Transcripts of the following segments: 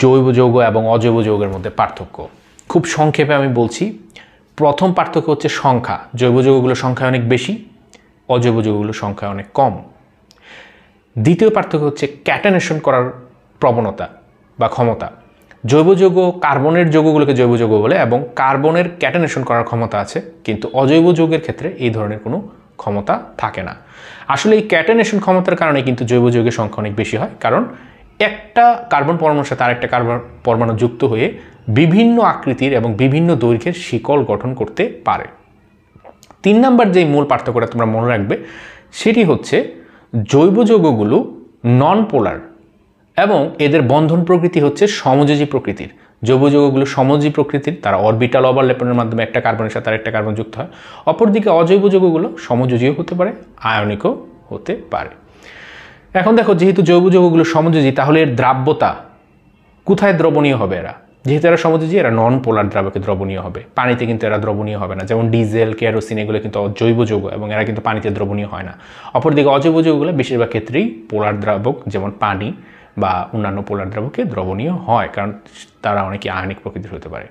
জৈব যৌগ এবং অজৈব যৌগের মধ্যে পার্থক্য খুব সংক্ষেপে আমি বলছি। প্রথম পার্থক্য হচ্ছে সংখ্যা। জৈব যৌগগুলোর সংখ্যা অনেক বেশি, অজৈব যৌগগুলোর সংখ্যা অনেক কম। দ্বিতীয় পার্থক্য হচ্ছে ক্যাটানেশন করার প্রবণতা বা ক্ষমতা। জৈব যৌগ কার্বনের যৌগগুলোকে জৈব যৌগ বলে এবং কার্বনের ক্যাটানেশন করার ক্ষমতা আছে, কিন্তু অজৈব যৌগের ক্ষেত্রে এই ধরনের কোনো ক্ষমতা থাকে না। আসলে এই ক্যাটানেশন ক্ষমতার কারণে কিন্তু জৈব যৌগের সংখ্যা অনেক বেশি হয়, কারণ একটা কার্বন পরমাণুর সাথে আরেকটা কার্বন পরমাণু যুক্ত হয়ে বিভিন্ন আকৃতির এবং বিভিন্ন দৈর্ঘ্যের শিকল গঠন করতে পারে। 3 নম্বর যে মূল পার্থক্যটা তোমরা মনে রাখবে সেটি হচ্ছে জৈব যৌগগুলো নন পোলার এবং এদের বন্ধন প্রকৃতি হচ্ছে সমযোজী প্রকৃতির। জৈব যৌগগুলো সমযোজী প্রকৃতির, তারা অরবিটাল ওভারল্যাপের মাধ্যমে একটা কার্বনের সাথে আরেকটা কার্বন যুক্ত হয়। অপরদিকে অজৈব যৌগগুলো সমযোজীও হতে পারে, আয়নিকও হতে পারে। এখন দেখো, যেহেতু জৈব যৌগগুলো সমযোজী, তাহলে এর দ্রাব্যতা কোথায় দ্রবণীয় হবে? এরা যেহেতু এরা সমযোজী, এরা নন পোলার দ্রাবকে দ্রবণীয় হবে। পানিতে কিন্তু এরা দ্রবণীয় হবে না, যেমন ডিজেল, কেরোসিন এগুলো কিন্তু জৈব যৌগ এবং এরা কিন্তু পানিতে দ্রবণীয় হয় না। অপরদিকে অজৈব যৌগগুলো বেশিরভাগ ক্ষেত্রেই পোলার দ্রাবক যেমন পানি বা অন্যান্য পোলার দ্রাবকে দ্রবণীয় হয়, কারণ তারা অনেকে আয়নিক প্রকৃতির হতে পারে।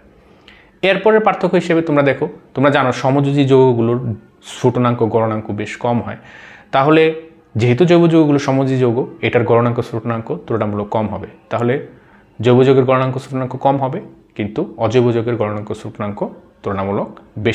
এরপরের পার্থক্য হিসেবে তোমরা দেখো, তোমরা জানো সমযোজী যৌগগুলোর স্ফুটনাঙ্ক গলনাঙ্ক বেশ কম হয়। তাহলে যেহেতু জৈব যৌগগুলো সমযোজী যৌগ, এটার গলনাঙ্ক স্ফুটনাঙ্ক তুলনামূলক কম হবে। তাহলে জৈব যৌগের গলনাঙ্ক স্ফুটনাঙ্ক কম হবে, কিন্তু অজৈব যৌগের গলনাঙ্ক স্ফুটনাঙ্ক তুলনামূলক বেশি।